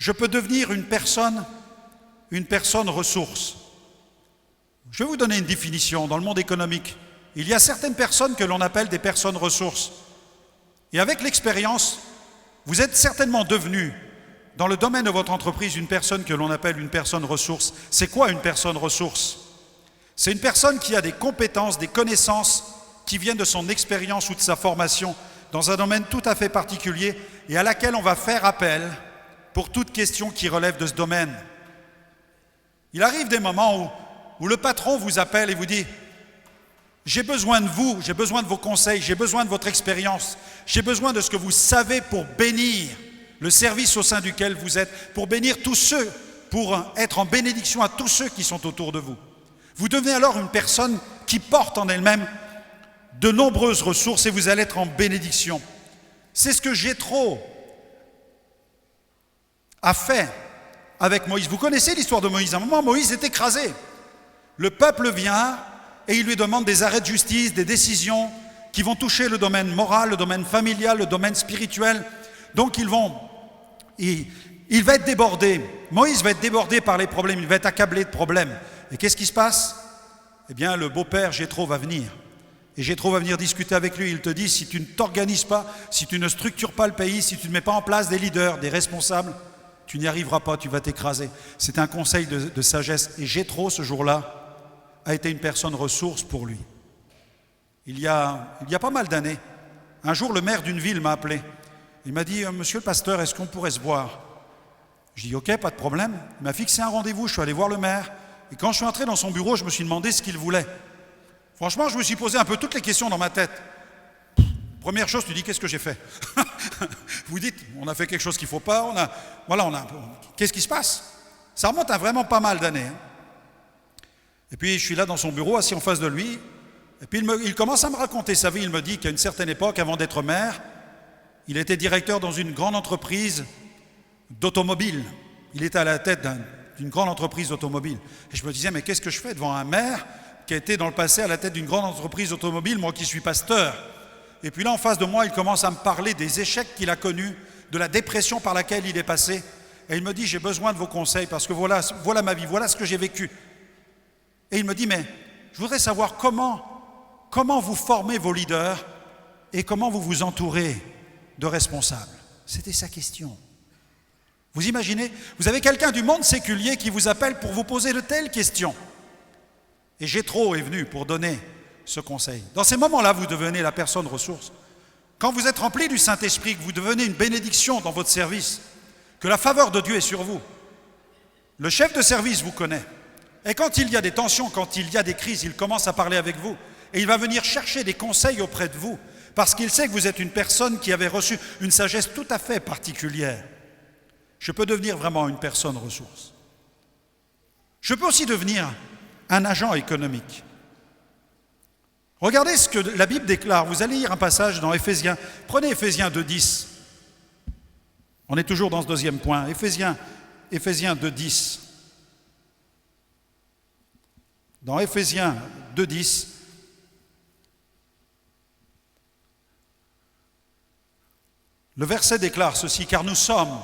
je peux devenir une personne ressource. Je vais vous donner une définition. Dans le monde économique, il y a certaines personnes que l'on appelle des personnes ressources. Et avec l'expérience, vous êtes certainement devenu, dans le domaine de votre entreprise, une personne que l'on appelle une personne ressource. C'est quoi une personne ressource? C'est une personne qui a des compétences, des connaissances qui viennent de son expérience ou de sa formation dans un domaine tout à fait particulier et à laquelle on va faire appel pour toute question qui relève de ce domaine. Il arrive des moments où le patron vous appelle et vous dit « J'ai besoin de vous, j'ai besoin de vos conseils, j'ai besoin de votre expérience, j'ai besoin de ce que vous savez pour bénir le service au sein duquel vous êtes, pour bénir tous ceux, pour être en bénédiction à tous ceux qui sont autour de vous. » Vous devenez alors une personne qui porte en elle-même de nombreuses ressources et vous allez être en bénédiction. C'est ce que Jéthro a fait avec Moïse. Vous connaissez l'histoire de Moïse. À un moment, Moïse est écrasé. Le peuple vient et il lui demande des arrêts de justice, des décisions qui vont toucher le domaine moral, le domaine familial, le domaine spirituel. Donc il va être débordé. Moïse va être débordé par les problèmes, il va être accablé de problèmes. Et qu'est-ce qui se passe? Eh bien, le beau-père Jéthro va venir. Et Jéthro va venir discuter avec lui. Il te dit, si tu ne t'organises pas, si tu ne structures pas le pays, si tu ne mets pas en place des leaders, des responsables, tu n'y arriveras pas, tu vas t'écraser. C'est un conseil de sagesse. Et Jéthro, ce jour-là, a été une personne ressource pour lui. Il y a pas mal d'années, un jour, le maire d'une ville m'a appelé. Il m'a dit, monsieur le pasteur, est-ce qu'on pourrait se voir? Je dis, ok, pas de problème. Il m'a fixé un rendez-vous, je suis allé voir le maire. Et quand je suis entré dans son bureau, je me suis demandé ce qu'il voulait. Franchement, je me suis posé un peu toutes les questions dans ma tête. Première chose, tu dis, qu'est-ce que j'ai fait? Vous dites, on a fait quelque chose qu'il ne faut pas, qu'est-ce qui se passe? Ça remonte à vraiment pas mal d'années. Et puis, je suis là dans son bureau, assis en face de lui. Et puis, il commence à me raconter sa vie. Il me dit qu'à une certaine époque, avant d'être maire, il était directeur dans une grande entreprise d'automobile. Il était à la tête d'une grande entreprise automobile. Et je me disais, mais qu'est-ce que je fais devant un maire qui a été dans le passé à la tête d'une grande entreprise automobile, moi qui suis pasteur? Et puis là, en face de moi, il commence à me parler des échecs qu'il a connus, de la dépression par laquelle il est passé. Et il me dit, j'ai besoin de vos conseils parce que voilà ma vie, voilà ce que j'ai vécu. Et il me dit, mais je voudrais savoir comment vous formez vos leaders et comment vous vous entourez de responsables. C'était sa question. Vous imaginez, vous avez quelqu'un du monde séculier qui vous appelle pour vous poser de telles questions. Et Jéthro est venu pour donner ce conseil. Dans ces moments-là, vous devenez la personne ressource. Quand vous êtes rempli du Saint-Esprit, que vous devenez une bénédiction dans votre service, que la faveur de Dieu est sur vous, le chef de service vous connaît. Et quand il y a des tensions, quand il y a des crises, il commence à parler avec vous. Et il va venir chercher des conseils auprès de vous, parce qu'il sait que vous êtes une personne qui avait reçu une sagesse tout à fait particulière. Je peux devenir vraiment une personne ressource. Je peux aussi devenir un agent économique. Regardez ce que la Bible déclare. Vous allez lire un passage dans Éphésiens. Prenez Éphésiens 2:10. On est toujours dans ce deuxième point. Éphésiens 2:10. Dans Éphésiens 2:10, le verset déclare ceci, car nous sommes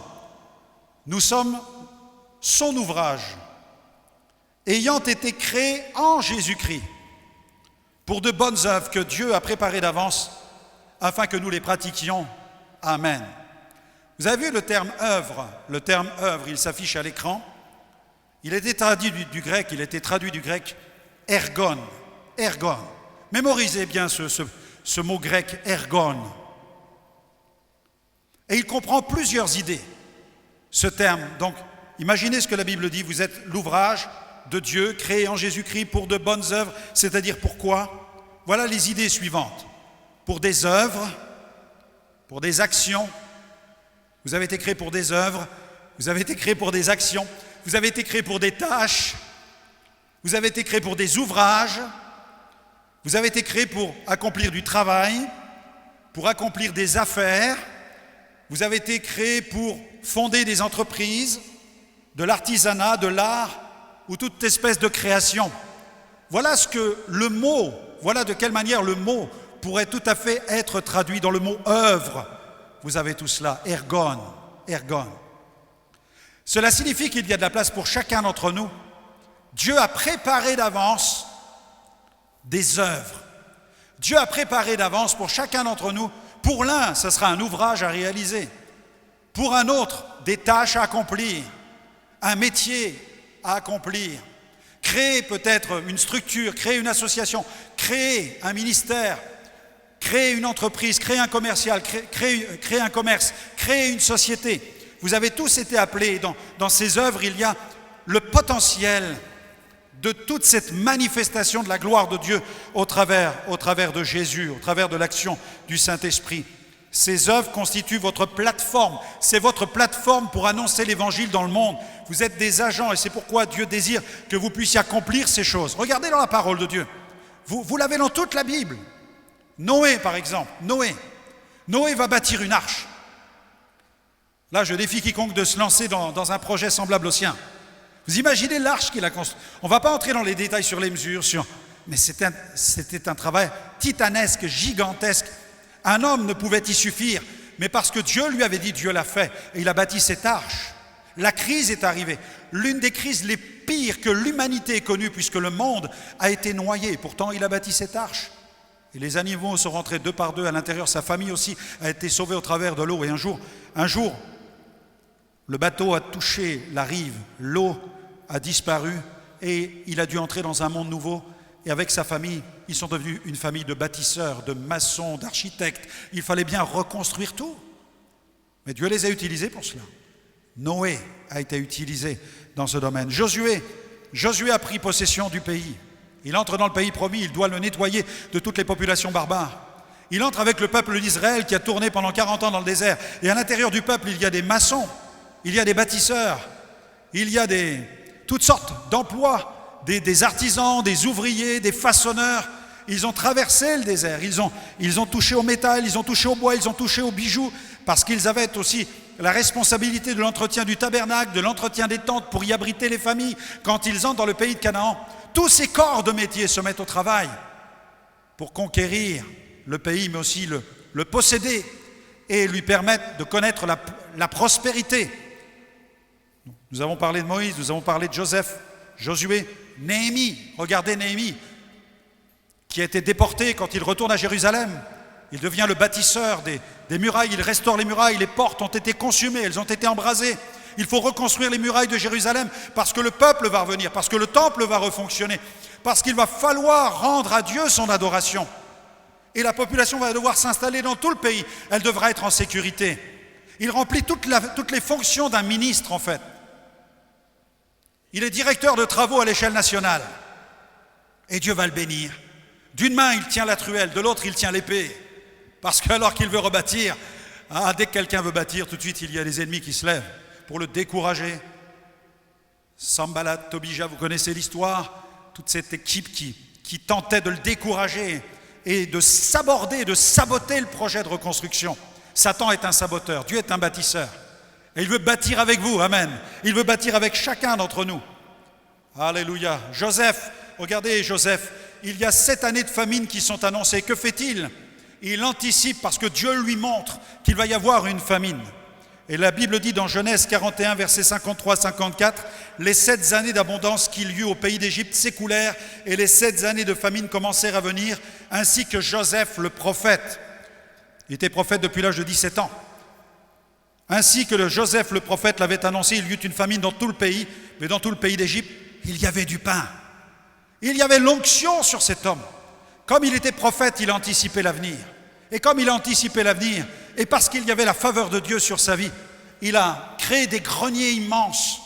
son ouvrage, ayant été créés en Jésus-Christ, pour de bonnes œuvres que Dieu a préparées d'avance, afin que nous les pratiquions. Amen. Vous avez vu le terme œuvre? Le terme œuvre, il s'affiche à l'écran. Il était traduit du grec ergon. Ergon. Mémorisez bien ce mot grec ergon. Et il comprend plusieurs idées, ce terme. Donc, imaginez ce que la Bible dit, vous êtes l'ouvrage de Dieu, créé en Jésus-Christ pour de bonnes œuvres, c'est-à-dire pourquoi? Voilà les idées suivantes. Pour des œuvres, pour des actions, vous avez été créé pour des œuvres, vous avez été créé pour des actions, vous avez été créé pour des tâches, vous avez été créé pour des ouvrages, vous avez été créé pour accomplir du travail, pour accomplir des affaires, vous avez été créé pour fonder des entreprises, de l'artisanat, de l'art ou toute espèce de création. Voilà ce que le mot, voilà de quelle manière le mot pourrait tout à fait être traduit dans le mot œuvre. Vous avez tout cela, ergon, ergon. Cela signifie qu'il y a de la place pour chacun d'entre nous. Dieu a préparé d'avance des œuvres. Dieu a préparé d'avance pour chacun d'entre nous. Pour l'un, ce sera un ouvrage à réaliser. Pour un autre, des tâches à accomplir, un métier à accomplir. Créer peut-être une structure, créer une association, créer un ministère, créer une entreprise, créer un commercial, créer un commerce, créer une société. Vous avez tous été appelés. Dans ces œuvres, il y a le potentiel de toute cette manifestation de la gloire de Dieu au travers de Jésus, au travers de l'action du Saint-Esprit. Ces œuvres constituent votre plateforme. C'est votre plateforme pour annoncer l'Évangile dans le monde. Vous êtes des agents et c'est pourquoi Dieu désire que vous puissiez accomplir ces choses. Regardez dans la parole de Dieu. Vous l'avez dans toute la Bible. Noé, par exemple. Noé va bâtir une arche. Là, je défie quiconque de se lancer dans un projet semblable au sien. Vous imaginez l'arche qu'il a construite. On ne va pas entrer dans les détails sur les mesures, mais c'était un travail titanesque, gigantesque. Un homme ne pouvait y suffire, mais parce que Dieu lui avait dit, Dieu l'a fait, et il a bâti cette arche. La crise est arrivée, l'une des crises les pires que l'humanité ait connues, puisque le monde a été noyé. Pourtant, il a bâti cette arche. Et les animaux sont rentrés deux par deux à l'intérieur. Sa famille aussi a été sauvée au travers de l'eau. Et un jour, le bateau a touché la rive, l'eau a disparu et il a dû entrer dans un monde nouveau. Et avec sa famille, ils sont devenus une famille de bâtisseurs, de maçons, d'architectes. Il fallait bien reconstruire tout. Mais Dieu les a utilisés pour cela. Noé a été utilisé dans ce domaine. Josué a pris possession du pays. Il entre dans le pays promis, il doit le nettoyer de toutes les populations barbares. Il entre avec le peuple d'Israël qui a tourné pendant 40 ans dans le désert. Et à l'intérieur du peuple, il y a des maçons, il y a des bâtisseurs, il y a toutes sortes d'emplois, des artisans, des ouvriers, des façonneurs. Ils ont traversé le désert, ils ont touché au métal, ils ont touché au bois, ils ont touché aux bijoux, parce qu'ils avaient aussi la responsabilité de l'entretien du tabernacle, de l'entretien des tentes pour y abriter les familles quand ils entrent dans le pays de Canaan. Tous ces corps de métier se mettent au travail pour conquérir le pays, mais aussi le posséder et lui permettre de connaître la prospérité. Nous avons parlé de Moïse, nous avons parlé de Joseph, Josué, Néhémie. Regardez Néhémie, qui a été déporté quand il retourne à Jérusalem. Il devient le bâtisseur des murailles, il restaure les murailles, les portes ont été consumées, elles ont été embrasées. Il faut reconstruire les murailles de Jérusalem parce que le peuple va revenir, parce que le temple va refonctionner, parce qu'il va falloir rendre à Dieu son adoration. Et la population va devoir s'installer dans tout le pays, elle devra être en sécurité. Il remplit toutes les fonctions d'un ministre en fait. Il est directeur de travaux à l'échelle nationale. Et Dieu va le bénir. D'une main, il tient la truelle, de l'autre, il tient l'épée. Parce qu'alors qu'il veut rebâtir, dès que quelqu'un veut bâtir, tout de suite, il y a des ennemis qui se lèvent pour le décourager. Sanballat, Tobija, vous connaissez l'histoire. Toute cette équipe qui tentait de le décourager et de saborder, de saboter le projet de reconstruction. Satan est un saboteur, Dieu est un bâtisseur. Et il veut bâtir avec vous, amen. Il veut bâtir avec chacun d'entre nous. Alléluia. Joseph, regardez Joseph, il y a 7 années de famine qui sont annoncées. Que fait-il? Il anticipe parce que Dieu lui montre qu'il va y avoir une famine. Et la Bible dit dans Genèse 41, versets 53-54, les 7 années d'abondance qu'il y eut au pays d'Égypte s'écoulèrent et les 7 années de famine commencèrent à venir, ainsi que Joseph le prophète. Il était prophète depuis l'âge de 17 ans. Ainsi que Joseph le prophète l'avait annoncé, il y eut une famine dans tout le pays, mais dans tout le pays d'Égypte, il y avait du pain. Il y avait l'onction sur cet homme. Comme il était prophète, il anticipait l'avenir. Et comme il a anticipé l'avenir, et parce qu'il y avait la faveur de Dieu sur sa vie, il a créé des greniers immenses.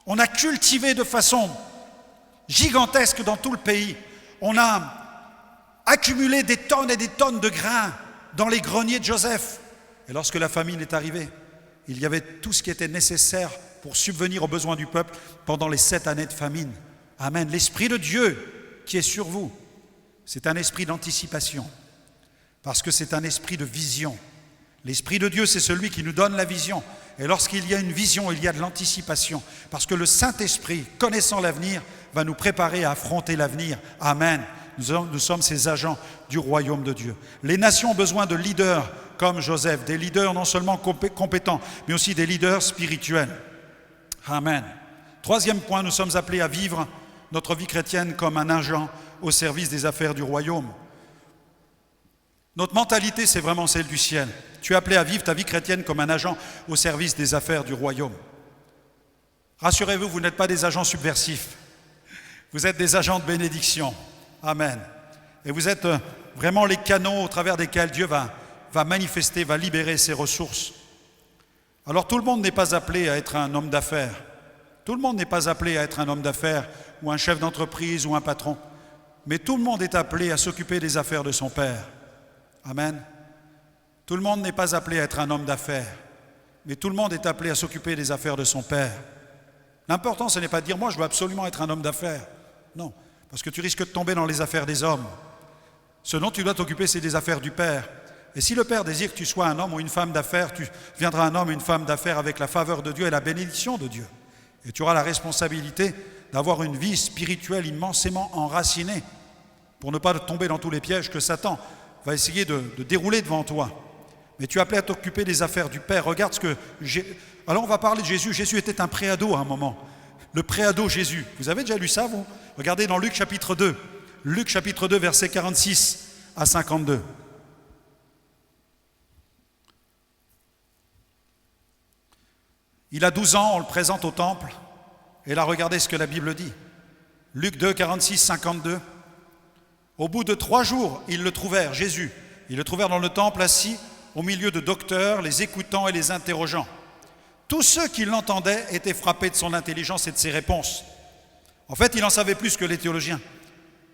On a cultivé de façon gigantesque dans tout le pays. On a accumulé des tonnes et des tonnes de grains dans les greniers de Joseph. Et lorsque la famine est arrivée, il y avait tout ce qui était nécessaire pour subvenir aux besoins du peuple pendant les 7 années de famine. Amen. L'Esprit de Dieu qui est sur vous, c'est un esprit d'anticipation, parce que c'est un esprit de vision. L'Esprit de Dieu, c'est celui qui nous donne la vision. Et lorsqu'il y a une vision, il y a de l'anticipation, parce que le Saint-Esprit, connaissant l'avenir, va nous préparer à affronter l'avenir. Amen. Nous sommes ces agents du royaume de Dieu. Les nations ont besoin de leaders comme Joseph, des leaders non seulement compétents, mais aussi des leaders spirituels. Amen. Troisième point, nous sommes appelés à vivre notre vie chrétienne comme un agent au service des affaires du royaume. Notre mentalité, c'est vraiment celle du ciel. Tu es appelé à vivre ta vie chrétienne comme un agent au service des affaires du royaume. Rassurez-vous, vous n'êtes pas des agents subversifs. Vous êtes des agents de bénédiction. Amen. Et vous êtes vraiment les canaux au travers desquels Dieu va manifester, va libérer ses ressources. Alors tout le monde n'est pas appelé à être un homme d'affaires. Tout le monde n'est pas appelé à être un homme d'affaires ou un chef d'entreprise ou un patron. Mais tout le monde est appelé à s'occuper des affaires de son Père. Amen. Tout le monde n'est pas appelé à être un homme d'affaires. Mais tout le monde est appelé à s'occuper des affaires de son Père. L'important, ce n'est pas de dire « moi, je veux absolument être un homme d'affaires ». Non, parce que tu risques de tomber dans les affaires des hommes. Ce dont tu dois t'occuper, c'est des affaires du Père. Et si le Père désire que tu sois un homme ou une femme d'affaires, tu deviendras un homme ou une femme d'affaires avec la faveur de Dieu et la bénédiction de Dieu. Et tu auras la responsabilité d'avoir une vie spirituelle immensément enracinée pour ne pas tomber dans tous les pièges que Satan va essayer de dérouler devant toi. Mais tu es appelé à t'occuper des affaires du Père. Regarde ce que... Alors on va parler de Jésus. Jésus était un préado à un moment. Le préado Jésus. Vous avez déjà lu ça, vous? Regardez dans Luc chapitre 2. Luc chapitre 2, versets 46 à 52. Il a 12 ans, on le présente au temple. Et là, regardez ce que la Bible dit. Luc 2, 46, 52. Au bout de 3 jours, ils le trouvèrent, Jésus. Ils le trouvèrent dans le temple, assis au milieu de docteurs, les écoutant et les interrogeant. Tous ceux qui l'entendaient étaient frappés de son intelligence et de ses réponses. En fait, il en savait plus que les théologiens.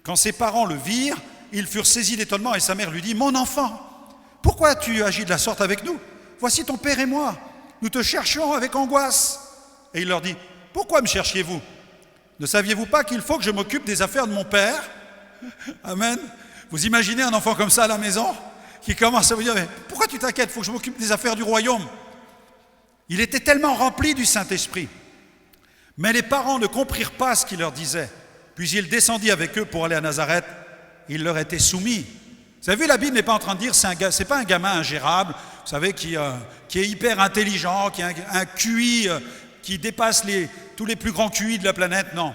Quand ses parents le virent, ils furent saisis d'étonnement et sa mère lui dit « Mon enfant, pourquoi as-tu agi de la sorte avec nous? Voici ton père et moi. Nous te cherchions avec angoisse. » Et il leur dit « Pourquoi me cherchiez-vous? Ne saviez-vous pas qu'il faut que je m'occupe des affaires de mon père ?» Amen. Vous imaginez un enfant comme ça à la maison qui commence à vous dire « Pourquoi tu t'inquiètes? Il faut que je m'occupe des affaires du royaume. » Il était tellement rempli du Saint-Esprit. Mais les parents ne comprirent pas ce qu'il leur disait. Puis il descendit avec eux pour aller à Nazareth. Il leur était soumis. Vous avez vu, la Bible n'est pas en train de dire c'est pas un gamin ingérable, vous savez, qui est hyper intelligent, qui a un QI qui dépasse tous les plus grands QI de la planète. Non,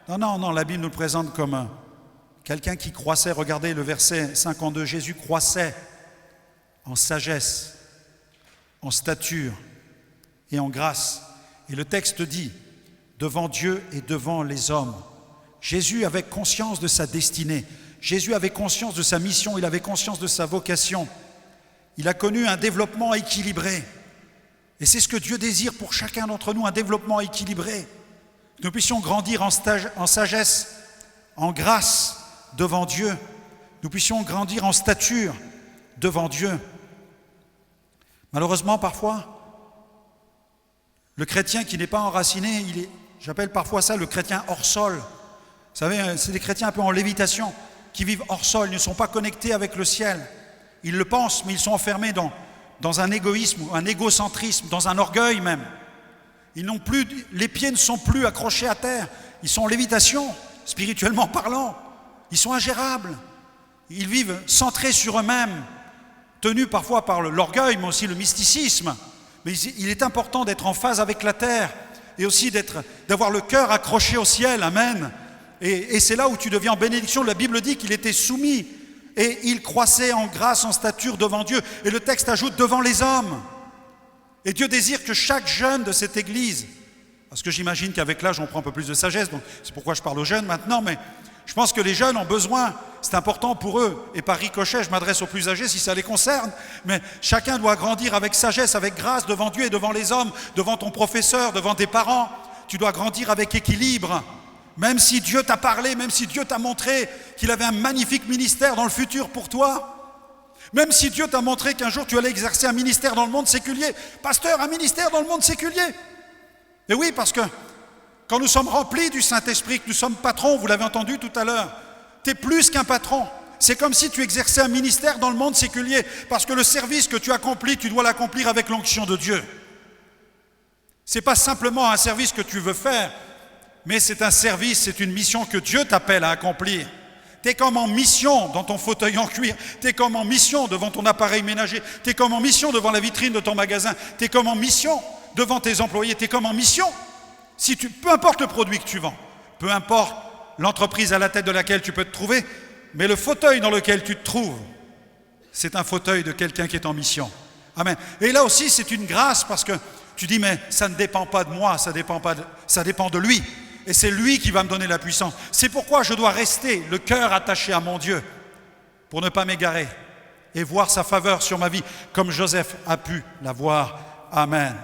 la Bible nous le présente comme quelqu'un qui croissait. Regardez le verset 52, Jésus croissait en sagesse, en stature et en grâce. Et le texte dit, devant Dieu et devant les hommes. Jésus avait conscience de sa destinée. Jésus avait conscience de sa mission, il avait conscience de sa vocation. Il a connu un développement équilibré. Et c'est ce que Dieu désire pour chacun d'entre nous, un développement équilibré. Que nous puissions grandir en sagesse, en grâce devant Dieu. Nous puissions grandir en stature devant Dieu. Malheureusement, parfois, le chrétien qui n'est pas enraciné, j'appelle parfois ça le chrétien hors sol. Vous savez, c'est des chrétiens un peu en lévitation, qui vivent hors sol, ils ne sont pas connectés avec le ciel. Ils le pensent, mais ils sont enfermés dans un égoïsme, un égocentrisme, dans un orgueil même. Les pieds ne sont plus accrochés à terre, ils sont en lévitation, spirituellement parlant. Ils sont ingérables. Ils vivent centrés sur eux-mêmes, tenus parfois par l'orgueil, mais aussi le mysticisme. Mais il est important d'être en phase avec la terre et aussi d'avoir le cœur accroché au ciel. Amen. Et c'est là où tu deviens en bénédiction. La Bible dit qu'il était soumis et il croissait en grâce, en stature devant Dieu. Et le texte ajoute devant les hommes. Et Dieu désire que chaque jeune de cette église, parce que j'imagine qu'avec l'âge on prend un peu plus de sagesse, donc c'est pourquoi je parle aux jeunes maintenant, mais je pense que les jeunes ont besoin, c'est important pour eux, et par ricochet je m'adresse aux plus âgés si ça les concerne, mais chacun doit grandir avec sagesse, avec grâce devant Dieu et devant les hommes, devant ton professeur, devant tes parents. Tu dois grandir avec équilibre. Même si Dieu t'a parlé, même si Dieu t'a montré qu'il avait un magnifique ministère dans le futur pour toi, même si Dieu t'a montré qu'un jour tu allais exercer un ministère dans le monde séculier, pasteur, un ministère dans le monde séculier. Et oui, parce que quand nous sommes remplis du Saint-Esprit, que nous sommes patrons, vous l'avez entendu tout à l'heure, tu es plus qu'un patron. C'est comme si tu exerçais un ministère dans le monde séculier, parce que le service que tu accomplis, tu dois l'accomplir avec l'onction de Dieu. Ce n'est pas simplement un service que tu veux faire, mais c'est un service, c'est une mission que Dieu t'appelle à accomplir. Tu es comme en mission dans ton fauteuil en cuir, tu es comme en mission devant ton appareil ménager, tu es comme en mission devant la vitrine de ton magasin, tu es comme en mission devant tes employés, tu es comme en mission. Peu importe le produit que tu vends, peu importe l'entreprise à la tête de laquelle tu peux te trouver, mais le fauteuil dans lequel tu te trouves, c'est un fauteuil de quelqu'un qui est en mission. Amen. Et là aussi, c'est une grâce parce que tu dis, mais ça ne dépend pas de moi, ça dépend de lui. Et c'est lui qui va me donner la puissance. C'est pourquoi je dois rester le cœur attaché à mon Dieu pour ne pas m'égarer et voir sa faveur sur ma vie comme Joseph a pu la voir. Amen.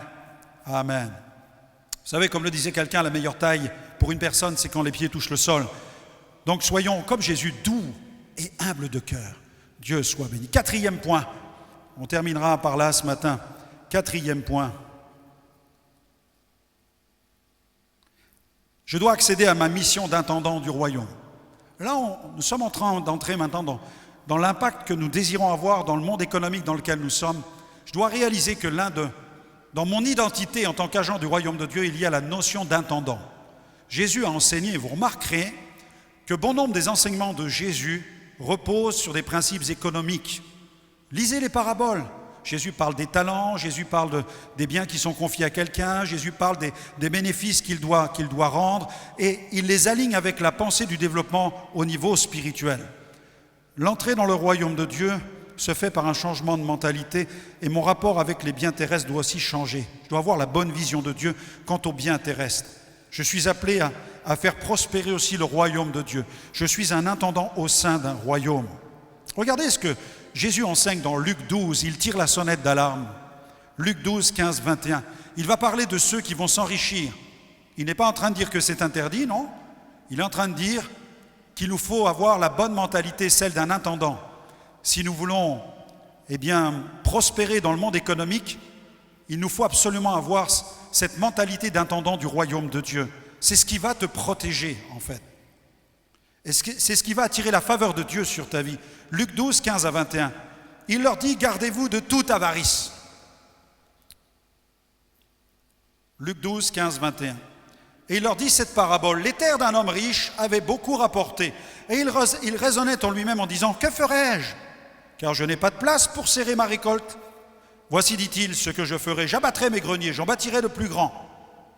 Amen. Vous savez, comme le disait quelqu'un, la meilleure taille pour une personne, c'est quand les pieds touchent le sol. Donc soyons comme Jésus, doux et humbles de cœur. Dieu soit béni. 4e point. On terminera par là ce matin. 4e point. Je dois accéder à ma mission d'intendant du royaume. Là, nous sommes en train d'entrer maintenant dans l'impact que nous désirons avoir dans le monde économique dans lequel nous sommes. Je dois réaliser que dans mon identité en tant qu'agent du royaume de Dieu, il y a la notion d'intendant. Jésus a enseigné, vous remarquerez, que bon nombre des enseignements de Jésus reposent sur des principes économiques. Lisez les paraboles. Jésus parle des talents, Jésus parle des biens qui sont confiés à quelqu'un, Jésus parle des bénéfices qu'il doit rendre, et il les aligne avec la pensée du développement au niveau spirituel. L'entrée dans le royaume de Dieu se fait par un changement de mentalité, et mon rapport avec les biens terrestres doit aussi changer. Je dois avoir la bonne vision de Dieu quant aux biens terrestres. Je suis appelé à faire prospérer aussi le royaume de Dieu. Je suis un intendant au sein d'un royaume. Regardez ce que Jésus enseigne dans Luc 12, il tire la sonnette d'alarme. Luc 12, 15, 21. Il va parler de ceux qui vont s'enrichir. Il n'est pas en train de dire que c'est interdit, non? Il est en train de dire qu'il nous faut avoir la bonne mentalité, celle d'un intendant. Si nous voulons prospérer dans le monde économique, il nous faut absolument avoir cette mentalité d'intendant du royaume de Dieu. C'est ce qui va te protéger, en fait. Et c'est ce qui va attirer la faveur de Dieu sur ta vie. Luc 12, 15 à 21. Il leur dit, gardez-vous de toute avarice. Luc 12, 15, 21. Et il leur dit cette parabole. Les terres d'un homme riche avaient beaucoup rapporté. Et il raisonnait en lui-même en disant, que ferai-je? Car je n'ai pas de place pour serrer ma récolte. Voici, dit-il, ce que je ferai. J'abattrai mes greniers, j'en bâtirai de plus grands.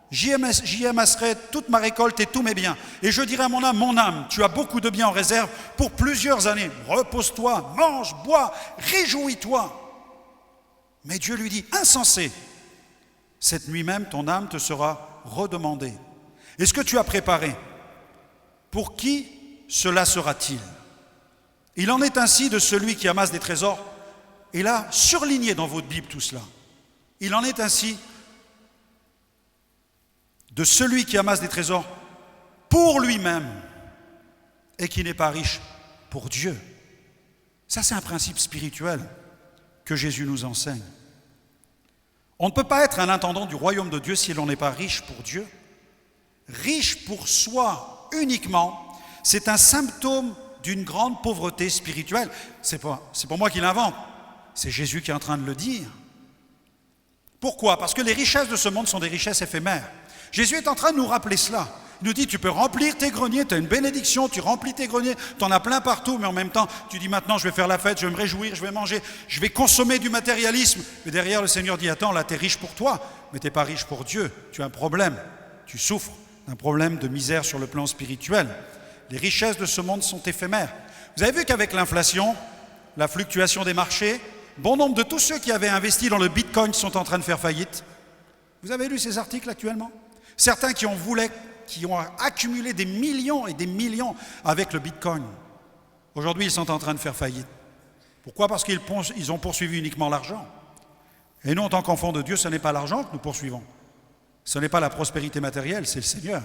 J'y amasserai toute ma récolte et tous mes biens. Et je dirai à mon âme, tu as beaucoup de biens en réserve pour plusieurs années. Repose-toi, mange, bois, réjouis-toi. Mais Dieu lui dit, insensé, cette nuit même, ton âme te sera redemandée. Et ce que tu as préparé, pour qui cela sera-t-il? Il en est ainsi de celui qui amasse des trésors. Et là, surlignez dans votre Bible tout cela. Il en est ainsi de celui qui amasse des trésors pour lui-même et qui n'est pas riche pour Dieu. Ça, c'est un principe spirituel que Jésus nous enseigne. On ne peut pas être un intendant du royaume de Dieu si l'on n'est pas riche pour Dieu. Riche pour soi uniquement, c'est un symptôme d'une grande pauvreté spirituelle. C'est pas moi qui l'invente, c'est Jésus qui est en train de le dire. Pourquoi? Parce que les richesses de ce monde sont des richesses éphémères. Jésus est en train de nous rappeler cela. Il nous dit, tu peux remplir tes greniers, tu as une bénédiction, tu remplis tes greniers, tu en as plein partout, mais en même temps, tu dis maintenant, je vais faire la fête, je vais me réjouir, je vais manger, je vais consommer du matérialisme. Mais derrière, le Seigneur dit, attends, là, tu es riche pour toi, mais tu n'es pas riche pour Dieu. Tu as un problème, tu souffres d'un problème de misère sur le plan spirituel. Les richesses de ce monde sont éphémères. Vous avez vu qu'avec l'inflation, la fluctuation des marchés, bon nombre de tous ceux qui avaient investi dans le Bitcoin sont en train de faire faillite. Vous avez lu ces articles actuellement? Certains qui ont accumulé des millions et des millions avec le Bitcoin. Aujourd'hui, ils sont en train de faire faillite. Pourquoi? Parce qu'ils ont poursuivi uniquement l'argent. Et nous, en tant qu'enfants de Dieu, ce n'est pas l'argent que nous poursuivons. Ce n'est pas la prospérité matérielle, c'est le Seigneur.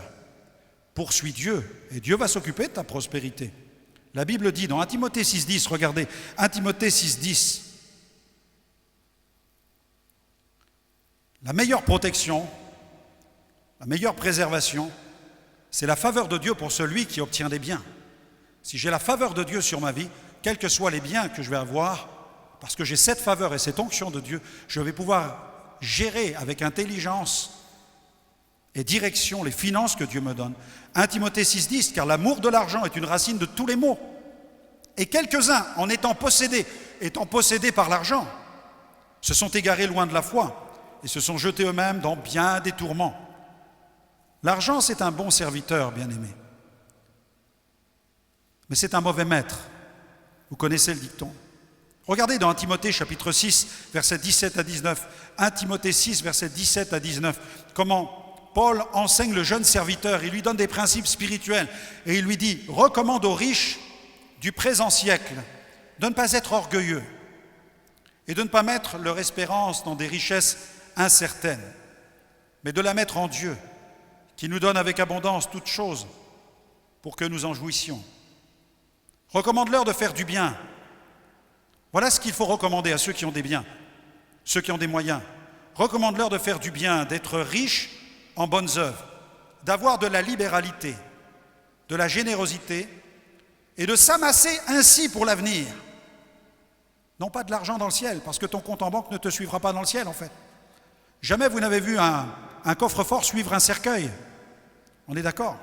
Poursuis Dieu, et Dieu va s'occuper de ta prospérité. La Bible dit dans 1 Timothée 6,10, regardez, 1 Timothée 6,10, la meilleure protection, la meilleure préservation, c'est la faveur de Dieu pour celui qui obtient des biens. Si j'ai la faveur de Dieu sur ma vie, quels que soient les biens que je vais avoir, parce que j'ai cette faveur et cette onction de Dieu, je vais pouvoir gérer avec intelligence et direction les finances que Dieu me donne. 1 Timothée 6,10, car l'amour de l'argent est une racine de tous les maux. Et quelques-uns, en étant possédés par l'argent, se sont égarés loin de la foi et se sont jetés eux-mêmes dans bien des tourments. L'argent, c'est un bon serviteur, bien-aimé. Mais c'est un mauvais maître. Vous connaissez le dicton. Regardez dans 1 Timothée chapitre 6, versets 17 à 19. 1 Timothée 6, versets 17 à 19. Comment Paul enseigne le jeune serviteur. Il lui donne des principes spirituels. Et il lui dit, recommande aux riches du présent siècle de ne pas être orgueilleux et de ne pas mettre leur espérance dans des richesses incertaines, mais de la mettre en Dieu, qui nous donne avec abondance toutes choses pour que nous en jouissions. Recommande-leur de faire du bien. Voilà ce qu'il faut recommander à ceux qui ont des biens, ceux qui ont des moyens. Recommande-leur de faire du bien, d'être riches en bonnes œuvres, d'avoir de la libéralité, de la générosité et de s'amasser ainsi pour l'avenir. Non pas de l'argent dans le ciel, parce que ton compte en banque ne te suivra pas dans le ciel en fait. Jamais vous n'avez vu un coffre-fort suivre un cercueil. On est d'accord?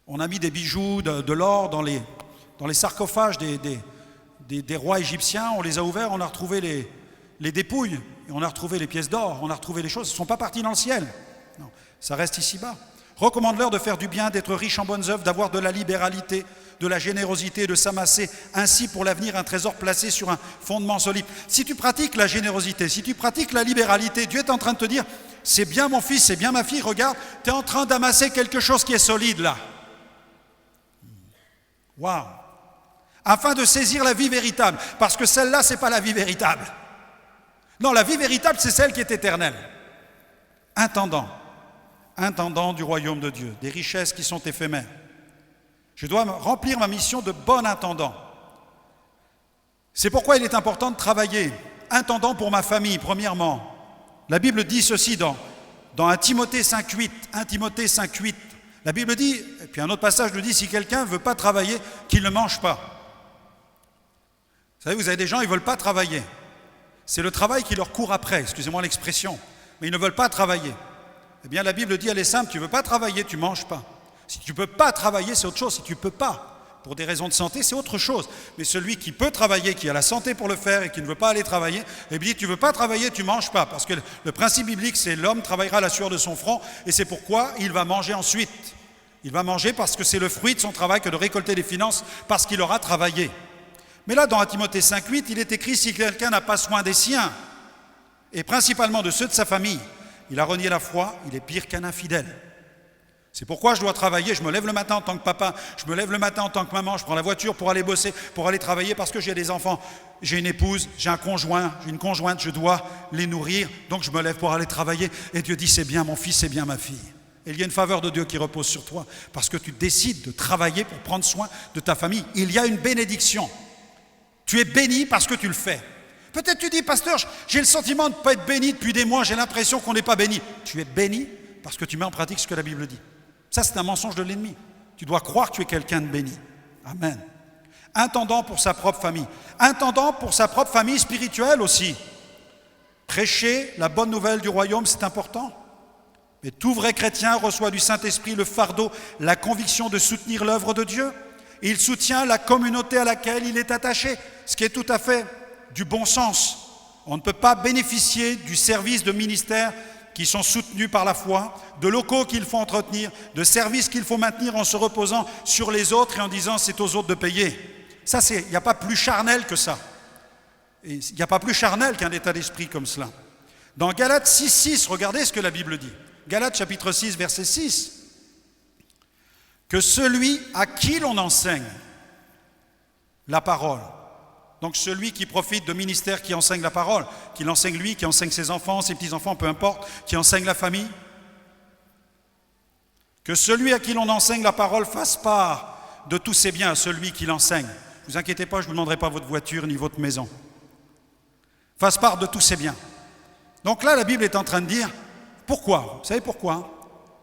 On a mis des bijoux, de l'or dans les sarcophages des rois égyptiens, on les a ouverts, on a retrouvé les dépouilles, et on a retrouvé les pièces d'or, on a retrouvé les choses, elles ne sont pas parties dans le ciel. Non, ça reste ici-bas. Recommande-leur de faire du bien, d'être riche en bonnes œuvres, d'avoir de la libéralité, de la générosité, de s'amasser ainsi pour l'avenir un trésor placé sur un fondement solide. Si tu pratiques la générosité, si tu pratiques la libéralité, Dieu est en train de te dire, c'est bien mon fils, c'est bien ma fille, regarde, tu es en train d'amasser quelque chose qui est solide là. Waouh! Afin de saisir la vie véritable, parce que celle-là, ce n'est pas la vie véritable. Non, la vie véritable, c'est celle qui est éternelle. Intendant du royaume de Dieu, des richesses qui sont éphémères. Je dois remplir ma mission de bon intendant. C'est pourquoi il est important de travailler. Intendant pour ma famille, premièrement. La Bible dit ceci dans 1 Timothée 5,8. 1 Timothée 5,8. La Bible dit, et puis un autre passage le dit, si quelqu'un ne veut pas travailler, qu'il ne mange pas. Vous savez, vous avez des gens, ils ne veulent pas travailler. C'est le travail qui leur court après, excusez-moi l'expression. Mais ils ne veulent pas travailler. Eh bien, la Bible dit, elle est simple, tu ne veux pas travailler, tu ne manges pas. Si tu ne peux pas travailler, c'est autre chose. Si tu ne peux pas, pour des raisons de santé, c'est autre chose. Mais celui qui peut travailler, qui a la santé pour le faire et qui ne veut pas aller travailler, eh bien, tu ne veux pas travailler, tu ne manges pas. Parce que le principe biblique, c'est l'homme travaillera à la sueur de son front et c'est pourquoi il va manger ensuite. Il va manger parce que c'est le fruit de son travail que de récolter des finances parce qu'il aura travaillé. Mais là, dans 1 Timothée 5,8, il est écrit, si quelqu'un n'a pas soin des siens, et principalement de ceux de sa famille, il a renié la foi, il est pire qu'un infidèle. C'est pourquoi je dois travailler, je me lève le matin en tant que papa, je me lève le matin en tant que maman, je prends la voiture pour aller bosser, pour aller travailler parce que j'ai des enfants, j'ai une épouse, j'ai un conjoint, j'ai une conjointe, je dois les nourrir, donc je me lève pour aller travailler. Et Dieu dit, c'est bien mon fils, c'est bien ma fille. Et il y a une faveur de Dieu qui repose sur toi parce que tu décides de travailler pour prendre soin de ta famille. Il y a une bénédiction. Tu es béni parce que tu le fais. Peut-être tu dis, pasteur, j'ai le sentiment de ne pas être béni depuis des mois, j'ai l'impression qu'on n'est pas béni. Tu es béni parce que tu mets en pratique ce que la Bible dit. Ça, c'est un mensonge de l'ennemi. Tu dois croire que tu es quelqu'un de béni. Amen. Intendant pour sa propre famille. Intendant pour sa propre famille spirituelle aussi. Prêcher la bonne nouvelle du royaume, c'est important. Mais tout vrai chrétien reçoit du Saint-Esprit le fardeau, la conviction de soutenir l'œuvre de Dieu. Et il soutient la communauté à laquelle il est attaché, ce qui est tout à fait du bon sens. On ne peut pas bénéficier du service de ministère qui sont soutenus par la foi, de locaux qu'il faut entretenir, de services qu'il faut maintenir en se reposant sur les autres et en disant c'est aux autres de payer. Ça, il n'y a pas plus charnel que ça. Il n'y a pas plus charnel qu'un état d'esprit comme cela. Dans Galates 6,6, regardez ce que la Bible dit. Galates chapitre 6, verset 6. Que celui à qui l'on enseigne la parole, donc celui qui profite de ministère qui enseigne la parole, qui l'enseigne lui, qui enseigne ses enfants, ses petits-enfants, peu importe, qui enseigne la famille, que celui à qui l'on enseigne la parole fasse part de tous ses biens à celui qui l'enseigne. Ne vous inquiétez pas, je ne vous demanderai pas votre voiture ni votre maison. Fasse part de tous ses biens. Donc là, la Bible est en train de dire, pourquoi? Vous savez pourquoi?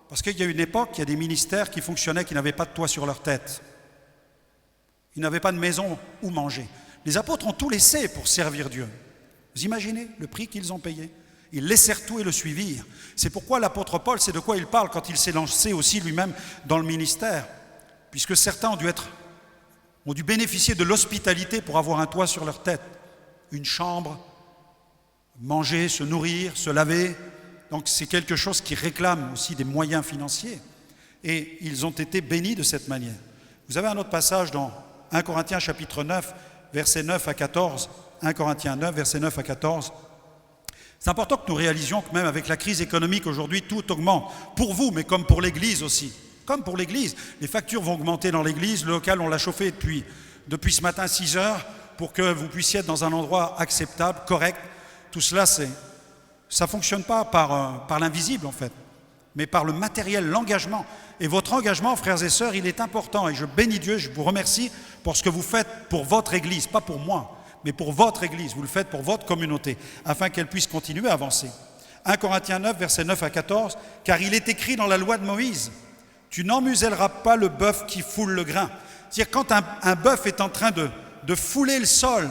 Parce qu'il y a une époque, il y a des ministères qui fonctionnaient, qui n'avaient pas de toit sur leur tête. Ils n'avaient pas de maison où manger. Les apôtres ont tout laissé pour servir Dieu. Vous imaginez le prix qu'ils ont payé? Ils laissèrent tout et le suivirent. C'est pourquoi l'apôtre Paul, c'est de quoi il parle quand il s'est lancé aussi lui-même dans le ministère. Puisque certains ont dû bénéficier de l'hospitalité pour avoir un toit sur leur tête. Une chambre, manger, se nourrir, se laver, Donc c'est quelque chose qui réclame aussi des moyens financiers. Et ils ont été bénis de cette manière. Vous avez un autre passage dans 1 Corinthiens chapitre 9, versets 9 à 14. 1 Corinthiens 9, versets 9 à 14. C'est important que nous réalisions que même avec la crise économique aujourd'hui, tout augmente. Pour vous, mais comme pour l'Église aussi. Comme pour l'Église. Les factures vont augmenter dans l'Église. Le local, on l'a chauffé depuis ce matin 6 heures pour que vous puissiez être dans un endroit acceptable, correct. Tout cela, ça ne fonctionne pas par l'invisible en fait, mais par le matériel, l'engagement. Et votre engagement, frères et sœurs, il est important. Et je bénis Dieu, je vous remercie pour ce que vous faites pour votre Église, pas pour moi, mais pour votre Église. Vous le faites pour votre communauté, afin qu'elle puisse continuer à avancer. 1 Corinthiens 9, versets 9 à 14, « Car il est écrit dans la loi de Moïse, tu n'emmuselleras pas le bœuf qui foule le grain. » C'est-à-dire quand un bœuf est en train de fouler le sol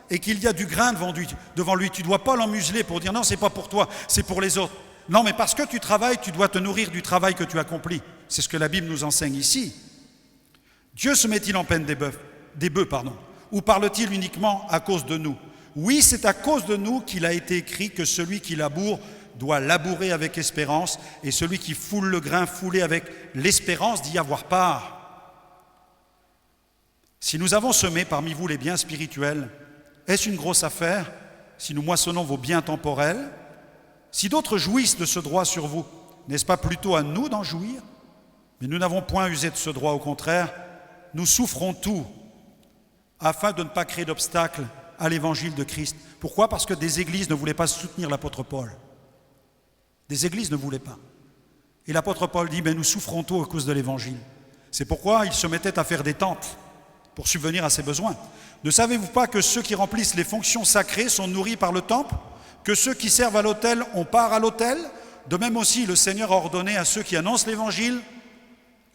et qu'il y a du grain devant lui, tu ne dois pas l'emmuseler pour dire « Non, ce n'est pas pour toi, c'est pour les autres. » Non, mais parce que tu travailles, tu dois te nourrir du travail que tu accomplis. C'est ce que la Bible nous enseigne ici. Dieu se met-il en peine des bœufs, ou parle-t-il uniquement à cause de nous? Oui, c'est à cause de nous qu'il a été écrit que celui qui laboure doit labourer avec espérance, et celui qui foule le grain fouler avec l'espérance d'y avoir part. Si nous avons semé parmi vous les biens spirituels, est-ce une grosse affaire si nous moissonnons vos biens temporels? Si d'autres jouissent de ce droit sur vous, n'est-ce pas plutôt à nous d'en jouir? Mais nous n'avons point usé de ce droit, au contraire, nous souffrons tout, afin de ne pas créer d'obstacle à l'évangile de Christ. Pourquoi? Parce que des églises ne voulaient pas soutenir l'apôtre Paul. Des églises ne voulaient pas. Et l'apôtre Paul dit, mais nous souffrons tout à cause de l'évangile. C'est pourquoi il se mettait à faire des tentes pour subvenir à ses besoins. Ne savez-vous pas que ceux qui remplissent les fonctions sacrées sont nourris par le temple? Que ceux qui servent à l'autel ont part à l'autel? De même aussi, le Seigneur a ordonné à ceux qui annoncent l'évangile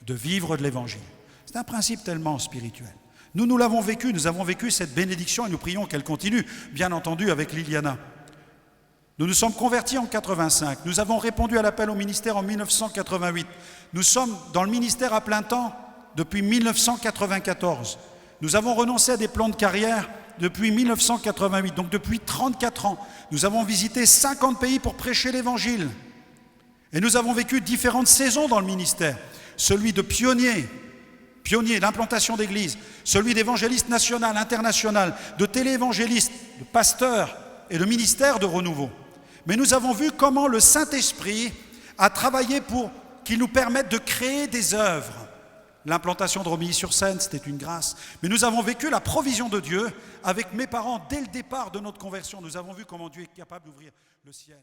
de vivre de l'évangile. C'est un principe tellement spirituel. Nous l'avons vécu, nous avons vécu cette bénédiction et nous prions qu'elle continue, bien entendu avec Liliana. Nous nous sommes convertis en 85, nous avons répondu à l'appel au ministère en 1988. Nous sommes dans le ministère à plein temps depuis 1994. Nous avons renoncé à des plans de carrière depuis 1988, donc depuis 34 ans. Nous avons visité 50 pays pour prêcher l'évangile. Et nous avons vécu différentes saisons dans le ministère. Celui de pionnier d'implantation d'église, celui d'évangéliste national, international, de téléévangéliste, de pasteur et de ministère de renouveau. Mais nous avons vu comment le Saint-Esprit a travaillé pour qu'il nous permette de créer des œuvres. L'implantation de Romilly-sur-Seine, c'était une grâce. Mais nous avons vécu la provision de Dieu avec mes parents dès le départ de notre conversion. Nous avons vu comment Dieu est capable d'ouvrir le ciel.